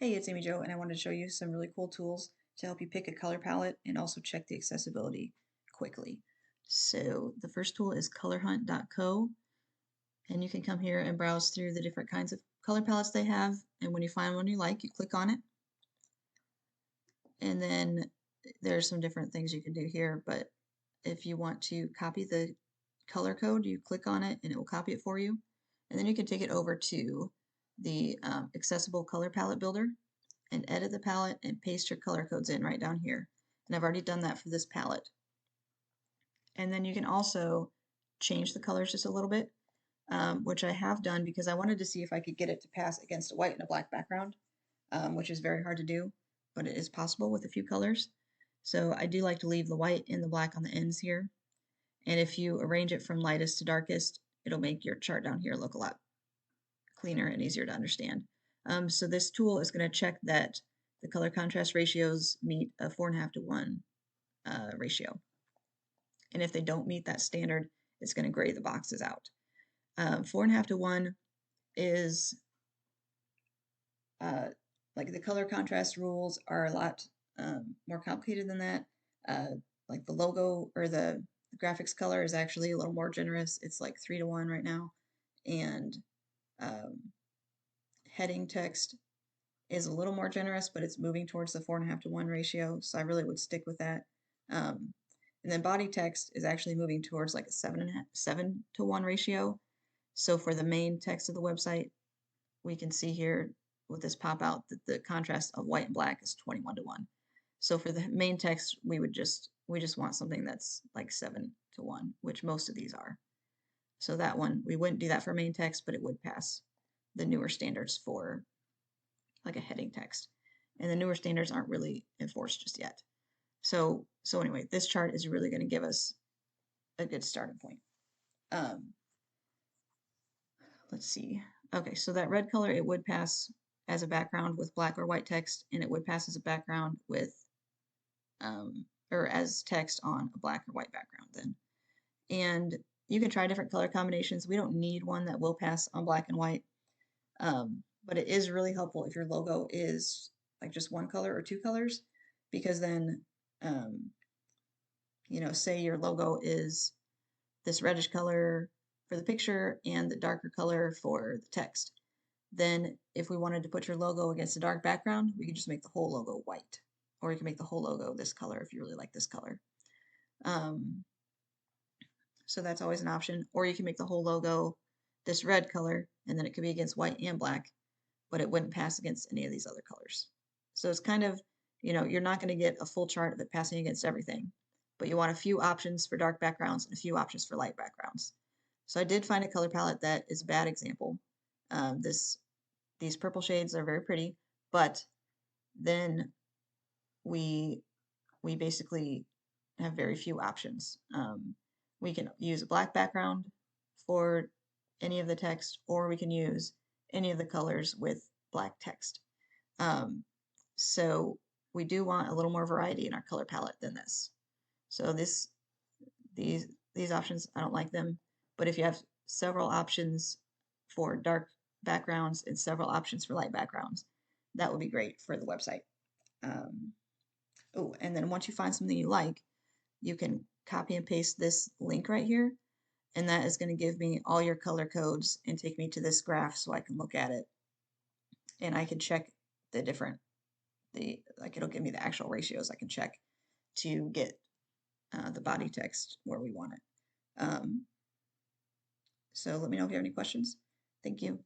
Hey, it's Amy Jo, and I wanted to show you some really cool tools to help you pick a color palette and also check the accessibility quickly. So the first tool is colorhunt.co, and you can come here and browse through the different kinds of color palettes they have, and when you find one you like, you click on it, and then there's some different things you can do here, but if you want to copy the color code, you click on it and it will copy it for you, and then you can take it over to the accessible color palette builder and edit the palette and paste your color codes in right down here. And I've already done that for this palette. And then you can also change the colors just a little bit, which I have done because I wanted to see if I could get it to pass against a white and a black background, which is very hard to do, but it is possible with a few colors. So I do like to leave the white and the black on the ends here. And if you arrange it from lightest to darkest, it'll make your chart down here look a lot cleaner and easier to understand. So this tool is going to check that the color contrast ratios meet a 4.5 to 1 ratio. And if they don't meet that standard, it's going to gray the boxes out. 4.5 to 1 is like the color contrast rules are a lot more complicated than that. Like the logo or the graphics color is actually a little more generous. It's like 3 to 1 right now. And heading text is a little more generous, but it's moving towards the 4.5 to 1 ratio, so I really would stick with that. And then body text is actually moving towards like a 7 to 1 ratio. So for the main text of the website, we can see here with this pop out that the contrast of white and black is 21 to 1. So for the main text, we just want something that's like 7 to 1, which most of these are. So that one, we wouldn't do that for main text, but it would pass the newer standards for like a heading text. And the newer standards aren't really enforced just yet. So anyway, this chart is really going to give us a good starting point. Let's see. Okay, so that red color, it would pass as a background with black or white text, and it would pass as a background with, or as text on a black or white background then. And you can try different color combinations. We don't need one that will pass on black and white, but it is really helpful if your logo is like just one color or two colors, because then, say your logo is this reddish color for the picture and the darker color for the text. Then if we wanted to put your logo against a dark background, we could just make the whole logo white. Or you can make the whole logo this color if you really like this color. So that's always an option. Or you can make the whole logo this red color, and then it could be against white and black, but it wouldn't pass against any of these other colors. So it's kind of, you're not going to get a full chart of it passing against everything, but you want a few options for dark backgrounds and a few options for light backgrounds. So I did find a color palette that is a bad example. These purple shades are very pretty, but then we basically have very few options. We can use a black background for any of the text, or we can use any of the colors with black text. So we do want a little more variety in our color palette than this. So these options, I don't like them, but if you have several options for dark backgrounds and several options for light backgrounds, that would be great for the website. Oh, and then once you find something you like, you can copy and paste this link right here, and that is going to give me all your color codes and take me to this graph so I can look at it, and I can check the different, like it'll give me the actual ratios I can check to get the body text where we want it. So let me know if you have any questions. Thank you.